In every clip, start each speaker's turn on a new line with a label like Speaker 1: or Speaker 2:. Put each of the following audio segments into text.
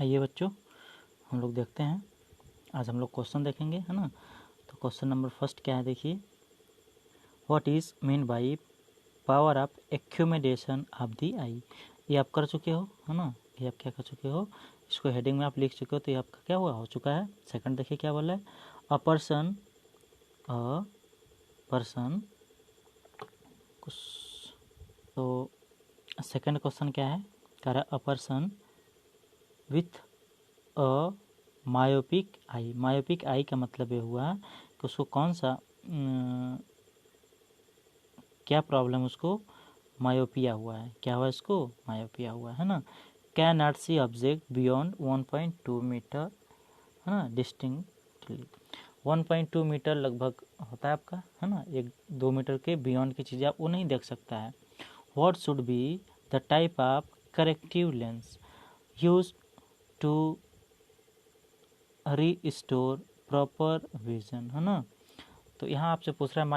Speaker 1: आइए बच्चों, हम लोग देखते हैं। आज हम लोग क्वेश्चन देखेंगे, है ना। तो क्वेश्चन नंबर फर्स्ट क्या है, देखिए। What is mean by power of accommodation of the eye. ये आप कर चुके हो, है ना। ये आप क्या कर चुके हो, इसको हेडिंग में आप लिख चुके हो, तो ये आपका क्या हुआ, हो चुका है। सेकंड देखिए क्या बोला है, अ पर्सन तो सेकंड क्वेश्चन क्या है, कह रहा है a person with a myopic eye. Myopic eye का मतलब ये हुआ कि उसको कौन सा क्या प्रॉब्लम, उसको मायोपिया हुआ है। क्या हुआ, इसको मायोपिया हुआ है ना। Can not see object beyond 1.2 metre, है ना, डिस्टिंक्टली। 1.2 मीटर लगभग होता है आपका, है ना। 1-2 मीटर के बियॉन्ड की चीज़ें आप वो नहीं देख सकता है। What should be the type of corrective lens use to restore proper vision, है ना। तो यहाँ आपसे पूछ रहा है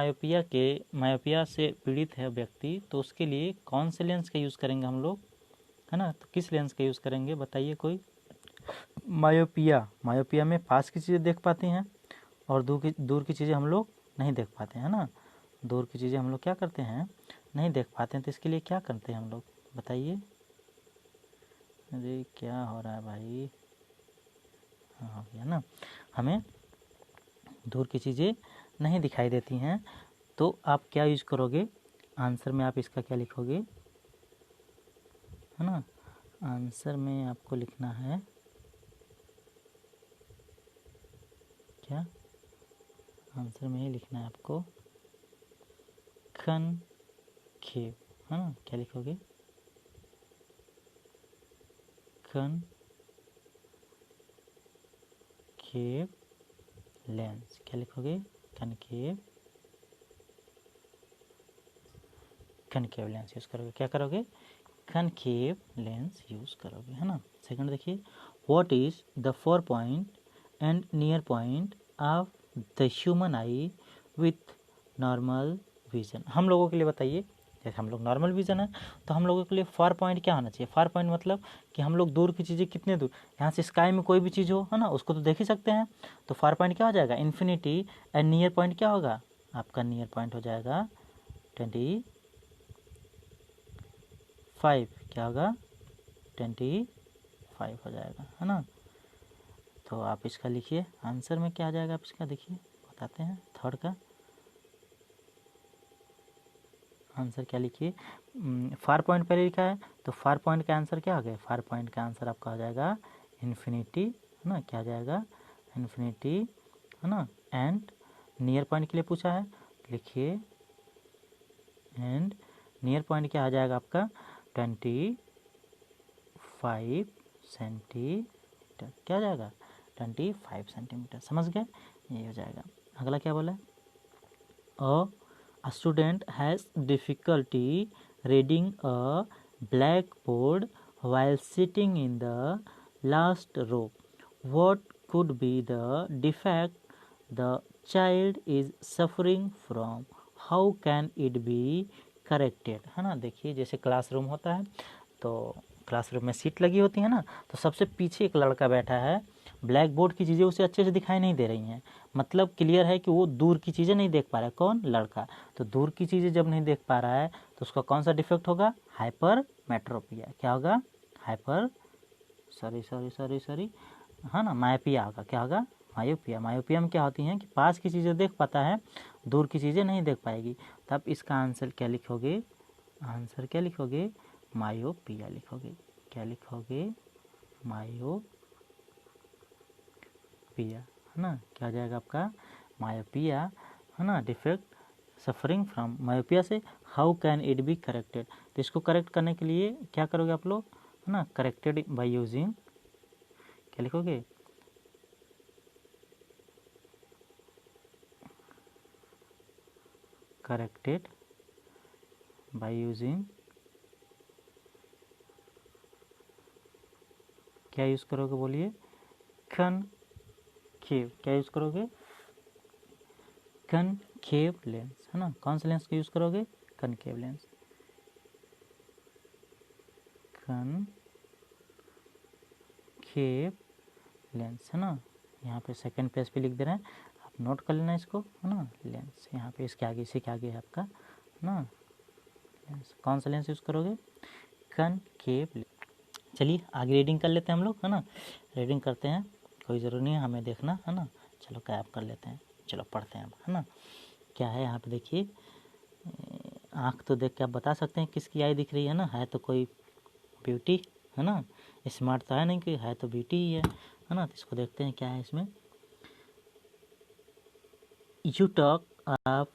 Speaker 1: मायोपिया से पीड़ित है व्यक्ति, तो उसके लिए कौन से लेंस का यूज़ करेंगे हम लोग, है ना। तो किस लेंस का यूज़ करेंगे बताइए कोई। मायोपिया में पास की चीज़ें देख पाती हैं और दूर की चीज़ें हम लोग नहीं देख पाते हैं ना। दूर की चीज़ें हम लोग क्या करते हैं, नहीं देख पाते हैं। तो इसके लिए क्या करते हैं हम लोग, बताइए। अरे क्या हो रहा है भाई, हाँ हो गया ना। हमें दूर की चीज़ें नहीं दिखाई देती हैं, तो आप क्या यूज करोगे, आंसर में आप इसका क्या लिखोगे, है ना। आंसर में आपको लिखना है क्या, आंसर में ही लिखना है आपको कनकेव, है ना। क्या लिखोगे, कनकेव लेंस। क्या लिखोगे, कनकेव लेंस यूज़ करोगे। क्या करोगे, कनकेव लेंस यूज़ करोगे, है ना। सेकंड देखिए, what is the 4 point and near point of the human I with normal vision. हम लोगों के लिए बताइए, जैसे हम लोग नॉर्मल विजन है, तो हम लोगों के लिए फार पॉइंट क्या होना चाहिए। फार पॉइंट मतलब कि हम लोग दूर की चीज़ें कितने दूर, यहाँ से स्काई में कोई भी चीज़ हो, है ना, उसको तो देख ही सकते हैं। तो फार पॉइंट क्या हो जाएगा, इन्फिनिटी। एंड नियर पॉइंट क्या होगा, आपका नियर पॉइंट हो जाएगा 25। क्या होगा, 25 हो जाएगा, है ना। तो आप इसका लिखिए, आंसर में क्या आ जाएगा आप इसका देखिए, बताते हैं। थर्ड का आंसर क्या लिखिए, फार पॉइंट पहले लिखा है, तो फार पॉइंट का आंसर क्या हो गया, फार पॉइंट का आंसर आपका हो जाएगा इन्फिनिटी, है ना। क्या आ जाएगा, इन्फिनिटी, है ना। एंड नियर पॉइंट के लिए पूछा है, लिखिए एंड नियर पॉइंट क्या आ जाएगा आपका 25 सेंटीमीटर। क्या आ जाएगा, 25 सेंटीमीटर। समझ गए, ये हो जाएगा। अगला क्या बोला है, a student has difficulty reading a blackboard while sitting in the last row. What could be the defect the child is suffering from? How can it be corrected, है ना। देखिए जैसे क्लासरूम होता है, तो क्लासरूम में सीट लगी होती है ना, तो सबसे पीछे एक लड़का बैठा है, ब्लैक बोर्ड की चीज़ें उसे अच्छे से दिखाई नहीं दे रही हैं। मतलब क्लियर है कि वो दूर की चीज़ें नहीं देख पा रहा है, कौन, लड़का। तो दूर की चीज़ें जब नहीं देख पा रहा है, तो उसका कौन सा डिफेक्ट होगा, हाइपर मेट्रोपिया। क्या होगा, हाइपर सॉरी, हाँ ना, मायोपिया होगा। क्या होगा, मायोपिया। मायोपिया में क्या होती हैं कि पास की चीज़ें देख पाता है, दूर की चीज़ें नहीं देख पाएगी। तब इसका आंसर क्या लिखोगे, आंसर क्या लिखोगे, मायोपिया लिखोगे। क्या लिखोगे, मायोपिया, है ना। क्या हो जाएगा आपका, मायोपिया, है ना, डिफेक्ट सफरिंग फ्रॉम मायोपिया से। How can it be corrected, तो इसको करेक्ट करने के लिए क्या करोगे आप लोग, है ना, करेक्टेड बाय यूजिंग, क्या लिखोगे, करेक्टेड बाय यूजिंग, क्या यूज़ करोगे बोलिए, कनकेव। क्या यूज़ करोगे, कनकेव लेंस, है ना। कौन सा लेंस का यूज़ करोगे, concave lens, concave concave lens, है ना। यहाँ पे सेकंड पेज पे लिख दे रहे हैं, आप नोट कर लेना इसको, है ना। लेंस यहाँ पे इसके आगे, इसी के आगे है आपका, है ना। लेंस, कौन सा लेंस यूज़ करोगे? Concave lens. चलिए आगे रीडिंग कर लेते हैं हम लोग, है ना। रीडिंग करते हैं, कोई ज़रूरी नहीं है हमें देखना, है ना। चलो कैप कर लेते हैं, चलो पढ़ते हैं, है ना। क्या है यहाँ पे देखिए, आँख तो देख के आप बता सकते हैं किसकी आई दिख रही है ना। है तो कोई ब्यूटी, है ना। स्मार्ट तो है नहीं, कि है तो ब्यूटी ही है ना। तो इसको देखते हैं क्या है इसमें। You talk of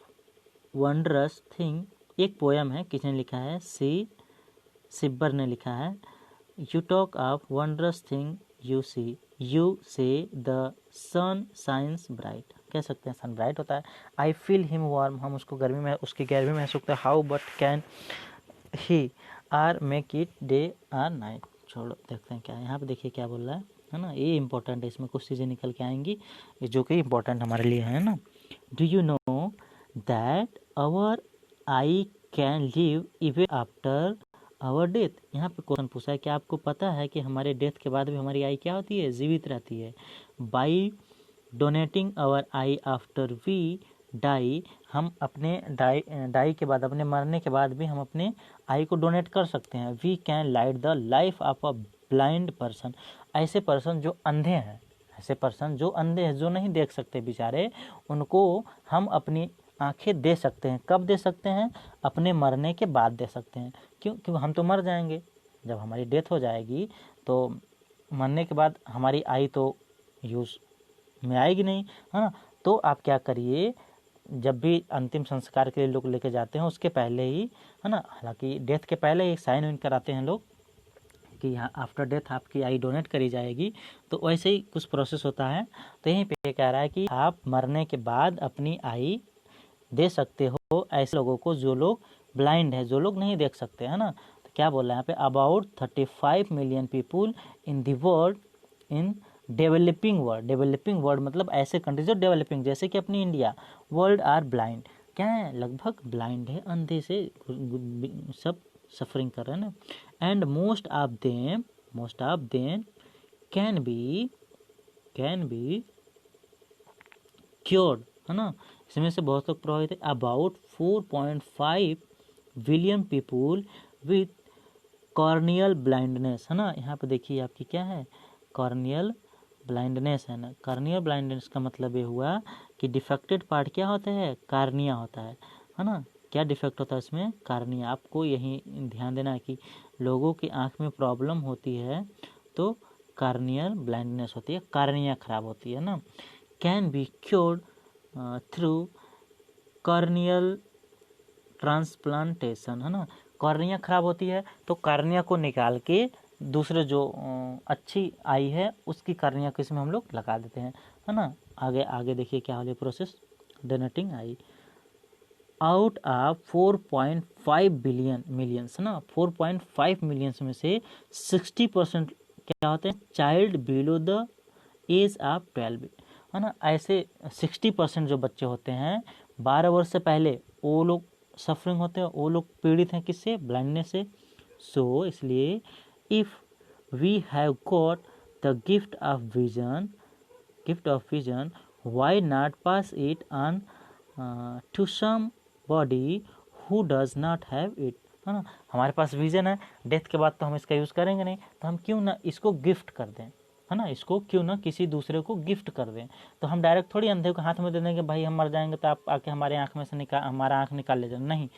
Speaker 1: wondrous thing, एक पोयम है, किसने लिखा है? सिब्बर ने लिखा है। You talk of wondrous thing you से द सन शाइन्स ब्राइट, कह सकते हैं सन ब्राइट होता है। आई फील हिम वार्म, हम उसको गर्मी में, उसकी गर्मी महसूस करते हैं। How but can he or make it day or night. छोड़ो, देखते हैं क्या है यहाँ पे। देखिए क्या बोल रहा है ना। ये इंपॉर्टेंट है, इसमें कुछ चीज़ें निकल के आएंगी जो कि इंपॉर्टेंट हमारे लिए है ना। Do you know that our eye can live even after our death. यहाँ पे क्वेश्चन पूछा है कि आपको पता है कि हमारे डेथ के बाद भी हमारी आई क्या होती है? जीवित रहती है। By donating our eye after we die, हम अपने डाई के बाद, अपने मरने के बाद भी हम अपने आई को डोनेट कर सकते हैं। We can light the life of a blind person, ऐसे पर्सन जो अंधे हैं, ऐसे पर्सन जो अंधे हैं, जो नहीं देख सकते बेचारे, उनको हम अपनी आंखें दे सकते हैं। कब दे सकते हैं? अपने मरने के बाद दे सकते हैं। क्यों? क्योंकि हम तो मर जाएंगे, जब हमारी डेथ हो जाएगी तो मरने के बाद हमारी आई तो यूज़ में आएगी नहीं, है ना। तो आप क्या करिए, जब भी अंतिम संस्कार के लिए लोग लेके जाते हैं उसके पहले ही, है ना, हालांकि डेथ के पहले ही साइन वाइन कराते हैं लोग कि यहाँ आफ्टर डेथ आपकी आई डोनेट करी जाएगी, तो वैसे ही कुछ प्रोसेस होता है। तो यहीं पे कह रहा है कि आप मरने के बाद अपनी आई दे सकते हो ऐसे लोगों को जो लोग ब्लाइंड है, जो लोग नहीं देख सकते, है ना। तो क्या बोल रहा है यहाँ पे? About 35 million people in the world, in developing world. Developing world मतलब ऐसे कंट्रीज जो डेवलपिंग, जैसे कि अपनी इंडिया, वर्ल्ड आर ब्लाइंड, क्या है? लगभग ब्लाइंड है, अंधे से सब सफरिंग कर रहे हैं ना। And most of them can be cured, है ना। इसमें से बहुत लोग प्रभावित है। About 4.5 billion people with corneal blindness, है ना। यहाँ पे देखिए आपकी क्या है? कॉर्नियल ब्लाइंडनेस है ना। कॉर्नियल ब्लाइंडनेस का मतलब ये हुआ कि डिफेक्टेड पार्ट क्या होता है? कार्निया होता है ना। क्या डिफेक्ट होता है इसमें? कार्निया। आपको यही ध्यान देना है कि लोगों की आँख में प्रॉब्लम होती है तो कार्नियल ब्लाइंडनेस होती है, कार्निया खराब होती है ना। Can be cured through corneal transplantation, है ना। कॉर्निया खराब होती है तो कॉर्निया को निकाल के दूसरे जो अच्छी आई है उसकी कॉर्निया को इसमें हम लोग लगा देते हैं, है ना। आगे आगे देखिए क्या होगी process. Donating I out of 4.5 billion millions, है ना। 4.5 मिलियंस में से 60% क्या होते हैं? Child below the age of 12, है ना। ऐसे 60% जो बच्चे होते हैं 12 वर्ष से पहले, वो लोग सफरिंग होते हैं, वो लोग पीड़ित हैं किससे? ब्लाइंडनेस से। सो इसलिए if we have got the gift of vision why not pass it on to somebody who does not have it, है ना। हमारे पास विजन है, डेथ के बाद तो हम इसका यूज़ करेंगे नहीं, तो हम क्यों ना इसको गिफ्ट कर दें, है ना। इसको क्यों ना किसी दूसरे को गिफ्ट कर दें। तो हम डायरेक्ट थोड़ी अंधे को हाथ में दे देंगे, भाई हम मर जाएंगे तो आप आके हमारे आँख में से हमारा आँख निकाल ले जाए, नहीं।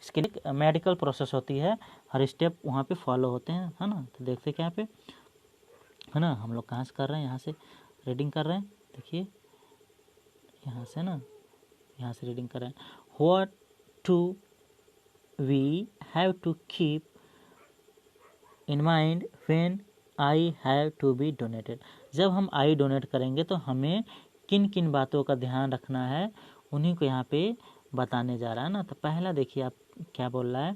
Speaker 1: इसके लिए मेडिकल प्रोसेस होती है, हर स्टेप वहाँ पे फॉलो होते हैं, है ना। तो देखते क्या पे, है ना। हम लोग कहाँ से कर रहे हैं? यहाँ से रीडिंग कर रहे हैं, देखिए यहाँ से ना, यहाँ से रीडिंग कर रहे हैं। What to we have to keep in mind when eye have to be donated. जब हम आई डोनेट करेंगे तो हमें किन किन बातों का ध्यान रखना है, उन्हीं को यहाँ पे बताने जा रहा है ना। तो पहला देखिए आप क्या बोल रहा है,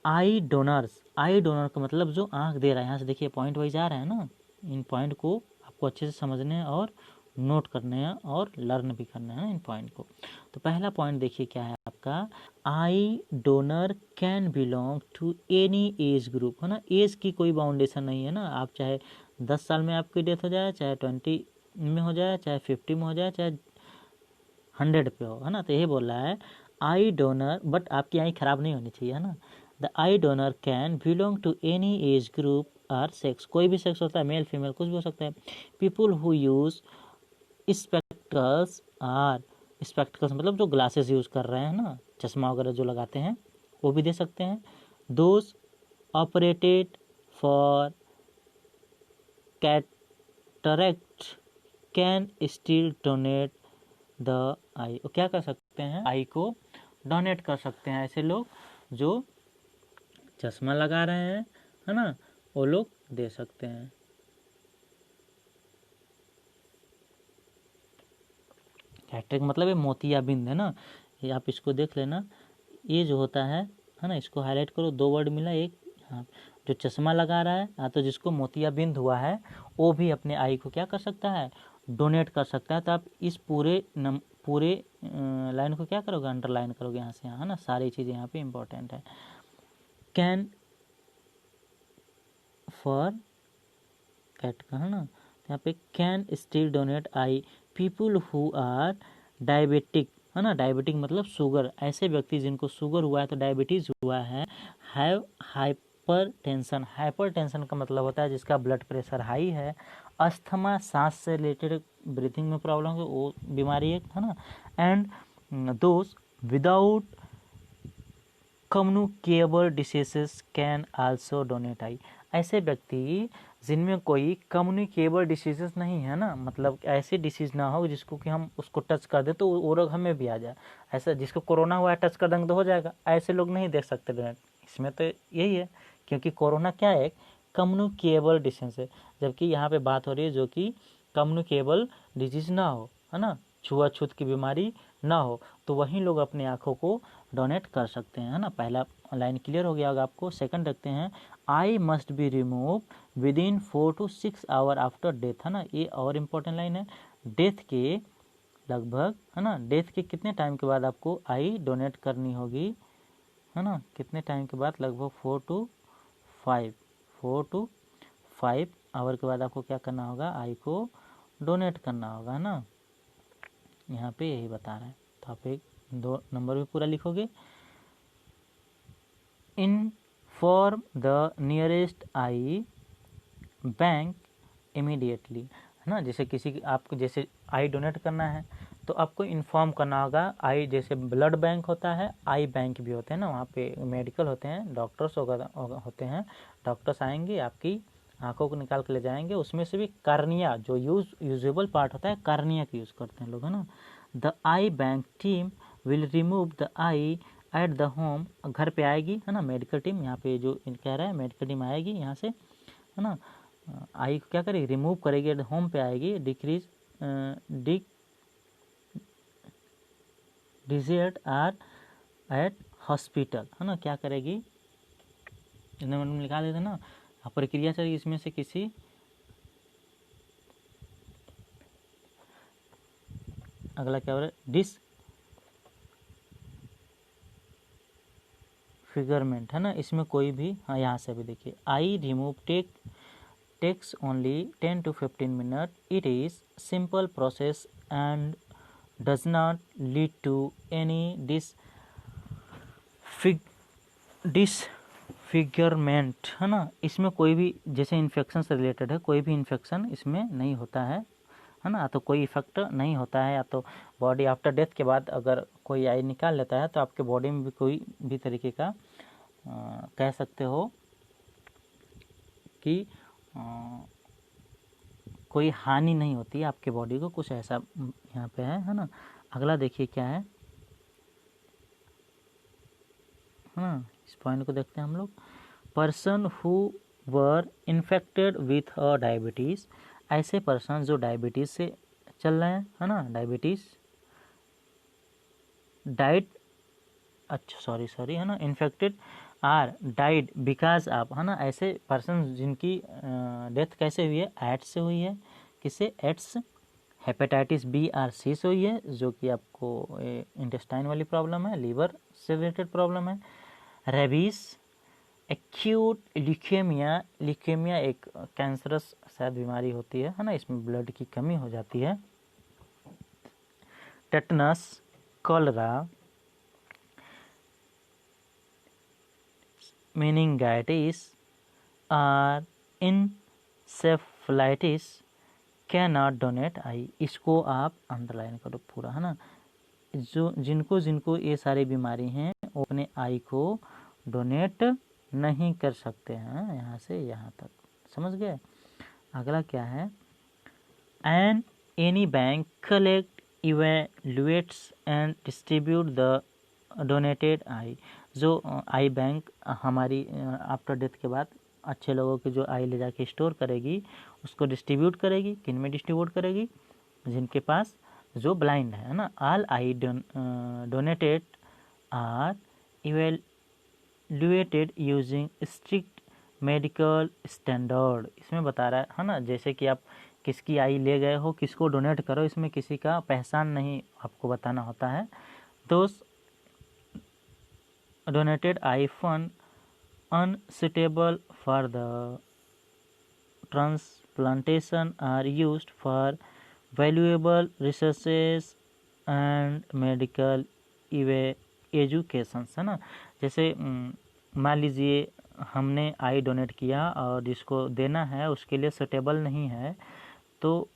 Speaker 1: आई डोनर्स। आई डोनर का मतलब जो आँख दे रहा है, यहाँ से देखिए पॉइंट वाइज आ रहा है ना, इन पॉइंट को आपको अच्छे से समझने हैं और नोट करने हैं और लर्न भी करना है इन पॉइंट को। तो पहला पॉइंट देखिए क्या है आपका, eye donor can belong to any age group, है ना। एज की कोई बाउंडेशन नहीं है ना, आप चाहे 10 साल में आपकी डेथ हो जाए, चाहे 20 में हो जाए, चाहे 50 में हो जाए, चाहे 100 पे हो, है ना। तो यही बोल रहा है आई डोनर, बट आपकी आई खराब नहीं होनी चाहिए, है ना। The eye donor can belong to any age group or sex, कोई भी सेक्स होता है, मेल फीमेल कुछ भी हो सकता है। पीपुल हु यूज स्पेक्टकल्स आर, स्पेक्टकल्स मतलब जो ग्लासेस यूज कर रहे हैं ना, चश्मा वगैरह जो लगाते हैं वो भी दे सकते हैं। Those operated for cataract can still donate the eye, क्या कर सकते हैं, आई को डोनेट कर सकते हैं ऐसे लोग जो चश्मा लगा रहे हैं, है ना, वो लोग दे सकते हैं। कैटरेक्ट मतलब ये मोतियाबिंद है ना, ये आप इसको देख लेना, ये जो होता है ना, इसको हाईलाइट करो, 2 वर्ड मिला, एक हाँ, जो चश्मा लगा रहा है या तो जिसको मोतियाबिंद हुआ है वो भी अपने आई को क्या कर सकता है, डोनेट कर सकता है। तो आप इस पूरे लाइन को क्या करोगे, अंडरलाइन करोगे यहाँ से, यहाँ है ना, सारी चीज़ें यहाँ पे इम्पोर्टेंट है। कैन फॉर कैट का, है ना, यहाँ पे can still donate eye people who are diabetic, है ना, डायबिटिक मतलब शुगर, ऐसे व्यक्ति जिनको शुगर हुआ है, तो डायबिटीज हुआ है, have hyper tension, hyper tension का मतलब होता है जिसका ब्लड प्रेशर हाई है, अस्थमा सांस से रिलेटेड ब्रीथिंग में प्रॉब्लम है वो बीमारी है ना, and those without communicable diseases can also donate eye, ऐसे व्यक्ति जिनमें कोई कम्युनिकेबल डिसीजेस नहीं है ना, मतलब ऐसे डिसीज ना हो जिसको कि हम उसको टच कर दे तो वो रोग हमें भी आ जाए, ऐसा जिसको कोरोना हुआ है टच कर देंगे तो हो जाएगा, ऐसे लोग नहीं देख सकते डोनेट। इसमें तो यही है, क्योंकि कोरोना क्या है, कम्युनिकेबल डिसीज है, जबकि यहाँ पे बात हो रही है जो कि कम्युनिकेबल डिजीज ना हो, है ना, छुआछूत की बीमारी ना हो, तो वहीं लोग अपनी आँखों को डोनेट कर सकते हैं, है ना। पहला लाइन क्लियर हो गया होगा आपको। सेकंड रखते हैं, I must be remove with in 4 to 6 hour after death, है ना, ये और इम्पोर्टेंट लाइन है। डेथ के लगभग, है ना, डेथ के कितने टाइम के बाद आपको आई डोनेट करनी होगी, है ना, कितने टाइम के बाद, लगभग 4 to 5 आवर के बाद आपको क्या करना होगा, आई को डोनेट करना होगा, है ना, यहाँ पे यही बता रहे हैं। तो आप एक 2 नंबर भी पूरा लिखोगे। Inform the nearest I bank immediately, है ना, जैसे किसी की आपको जैसे आई डोनेट करना है तो आपको इन्फॉर्म करना होगा। आई जैसे ब्लड बैंक होता है, आई बैंक भी होते हैं ना, वहाँ पे मेडिकल होते हैं, डॉक्टर्स होते हैं, डॉक्टर्स आएंगे आपकी आंखों को निकाल के ले जाएंगे, उसमें से भी कार्निया जो यूजेबल पार्ट होता है, कार्निया का यूज़ करते हैं लोग, है ना। The I bank team will remove the I at the home, घर पे आएगी, है ना, मेडिकल टीम, यहाँ पे जो कह रहा है मेडिकल टीम आएगी यहाँ से, है ना, आई को क्या करेगी, रिमूव करेगी, एट होम पे आएगी, डिजीज आर एट हॉस्पिटल, है ना, क्या करेगी, मैंने लिखा देते ना, प्रक्रिया चलेगी इसमें से किसी, अगला क्या हो रहा है, डिसफिगरमेंट, है ना, इसमें कोई भी, हाँ यहाँ से भी देखिए, I remove takes only 10 to 15 minutes. It is simple process and does not lead to any disfigurement, है ना, इसमें कोई भी जैसे इन्फेक्शन से रिलेटेड है, कोई भी इन्फेक्शन इसमें नहीं होता है ना, तो कोई इफेक्ट नहीं होता है, या तो बॉडी आफ्टर डेथ के बाद अगर कोई आई निकाल लेता है तो आपके बॉडी में भी कोई भी तरीके का कह सकते हो कि कोई हानि नहीं होती है आपके बॉडी को, कुछ ऐसा यहाँ पे है ना। अगला देखिए क्या है ना, इस पॉइंट को देखते हैं हम लोग। Person who were infected with a diabetes, ऐसे पर्सन जो डायबिटीज़ से चल रहे हैं, है ना, डायबिटीज़ डाइट, अच्छा सॉरी है ना, इन्फेक्टेड आर डाइड बिकॉज आप, है ना, ऐसे पर्सन जिनकी डेथ कैसे हुई है, एड्स से हुई है, किससे, एड्स हेपेटाइटिस बी और सी से हुई है, जो कि आपको इंटेस्टाइन वाली प्रॉब्लम है, लीवर से रिलेटेड प्रॉब्लम है। रेबीज, एक्यूट ल्यूकेमिया, ल्यूकेमिया एक कैंसरस शायद बीमारी होती है ना, इसमें ब्लड की कमी हो जाती है। टेटनस, कॉलरा, meningitis और इंसेफ्लाइटिस कैन नॉट डोनेट आई। इसको आप अंडरलाइन करो पूरा, है ना। जो जिनको ये सारी बीमारी हैं वो अपने आई को डोनेट नहीं कर सकते हैं। यहाँ से यहाँ तक समझ गए। अगला क्या है, an any bank collect, evaluates and distribute the donated eye. जो आई बैंक हमारी आफ्टर डेथ के बाद अच्छे लोगों की जो आई ले जाके स्टोर करेगी, उसको डिस्ट्रीब्यूट करेगी। किन में डिस्ट्रीब्यूट करेगी, जिनके पास जो ब्लाइंड है ना। All eye donated are evaluated using strict medical standard. इसमें बता रहा है ना, जैसे कि आप किसकी आई ले गए हो, किसको डोनेट करो, इसमें किसी का पहचान नहीं आपको बताना होता है। दोस्त donated eye fund unsuitable for the transplantation are used for valuable researches and medical education, है ना। जैसे मान लीजिए हमने आई डोनेट किया और जिसको देना है उसके लिए सुटेबल नहीं है, तो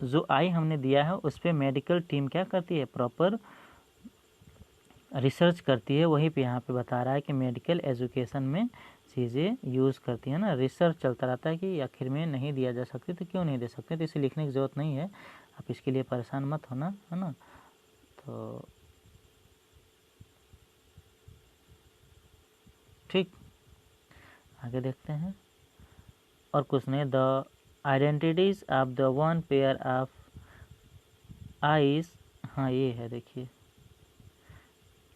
Speaker 1: जो आई हमने दिया है उस पर मेडिकल टीम क्या करती है, प्रॉपर रिसर्च करती है। वहीं पे यहाँ पे बता रहा है कि मेडिकल एजुकेशन में चीज़ें यूज़ करती है ना। रिसर्च चलता रहता है कि आखिर में नहीं दिया जा सकती तो क्यों नहीं दे सकते, तो इसे लिखने की ज़रूरत नहीं है, आप इसके लिए परेशान मत होना, है ना। तो ठीक, आगे देखते हैं। और कुछ नहीं, the identities of the one pair of eyes, हाँ ये है, देखिए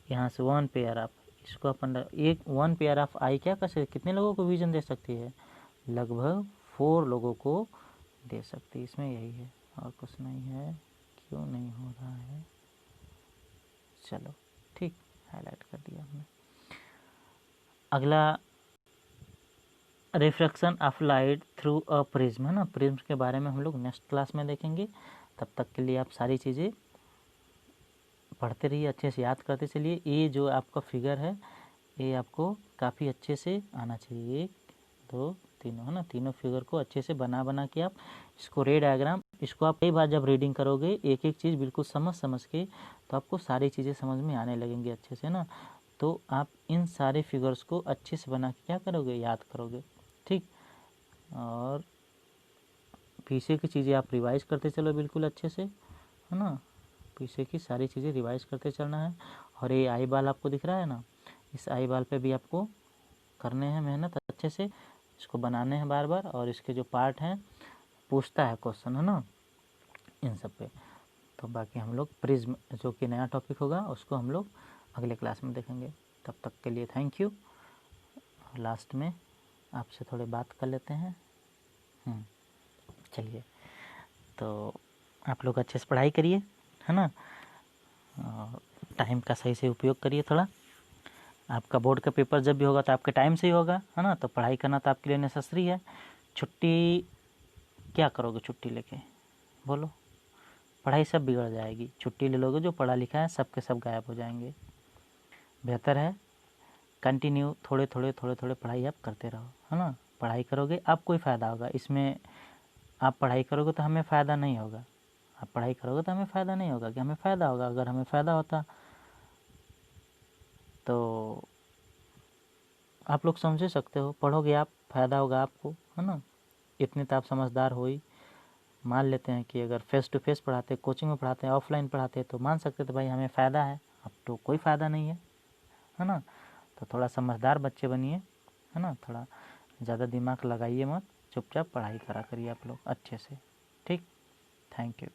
Speaker 1: यहाँ से वन पेयर ऑफ, इसको अपन एक वन पेयर ऑफ आई क्या कर सकते, कितने लोगों को विजन दे सकती है, लगभग 4 लोगों को दे सकती है। इसमें यही है और कुछ नहीं है। क्यों नहीं हो रहा है, चलो ठीक, हाईलाइट कर दिया हमने। अगला, refraction of light through a prism, है ना। प्रिज्म के बारे में हम लोग नेक्स्ट क्लास में देखेंगे। तब तक के लिए आप सारी चीज़ें पढ़ते रहिए, अच्छे से याद करते चलिए। ये जो आपका फिगर है ये आपको काफ़ी अच्छे से आना चाहिए, 1 2 3, है ना। तीनों फिगर को अच्छे से बना के आप इसको रे डायग्राम, इसको आप कई बार जब रीडिंग करोगे एक एक चीज़ बिल्कुल समझ के, तो आपको सारी चीज़ें समझ में आने लगेंगी अच्छे से ना। तो आप इन सारे फिगर्स को अच्छे से बना के क्या करोगे, याद करोगे, ठीक। और पीछे की चीज़ें आप रिवाइज करते चलो बिल्कुल अच्छे से, है ना। पीछे की सारी चीज़ें रिवाइज करते चलना है। और ये आई बाल आपको दिख रहा है ना, इस आई बाल पे भी आपको करने हैं मेहनत अच्छे से, इसको बनाने हैं बार बार। और इसके जो पार्ट हैं पूछता है क्वेश्चन, है ना, इन सब पे। तो बाकी हम लोग प्रिज्म जो कि नया टॉपिक होगा उसको हम लोग अगले क्लास में देखेंगे। तब तक के लिए थैंक यू। लास्ट में आपसे थोड़ी बात कर लेते हैं। चलिए, तो आप लोग अच्छे से पढ़ाई करिए, है ना। टाइम का सही से उपयोग करिए थोड़ा। आपका बोर्ड का पेपर जब भी होगा तो आपके टाइम से ही होगा, है ना। तो पढ़ाई करना तो आपके लिए नेसेसरी है। छुट्टी क्या करोगे छुट्टी लेके, बोलो, पढ़ाई सब बिगड़ जाएगी। छुट्टी ले लोगे, जो पढ़ा लिखा है सब के सब गायब हो जाएंगे। बेहतर है कंटिन्यू थोड़े थोड़े पढ़ाई आप करते रहो, है ना। पढ़ाई करोगे आपको ही फ़ायदा होगा इसमें। आप पढ़ाई करोगे तो हमें फ़ायदा नहीं होगा, आप पढ़ाई करोगे तो हमें फ़ायदा नहीं होगा, कि हमें फ़ायदा होगा। अगर हमें फ़ायदा होता तो आप लोग समझ सकते हो, पढ़ोगे आप, फ़ायदा होगा आपको, है ना। इतने तो आप समझदार हो ही। मान लेते हैं कि अगर फेस टू फेस पढ़ाते, कोचिंग में पढ़ाते हैं, ऑफलाइन पढ़ाते तो मान सकते थे भाई हमें फ़ायदा है। अब तो कोई फ़ायदा नहीं है ना। तो थोड़ा समझदार बच्चे बनिए, है ना। थोड़ा ज़्यादा दिमाग लगाइए मत, चुपचाप पढ़ाई करा करिए आप लोग अच्छे से, ठीक। Thank you.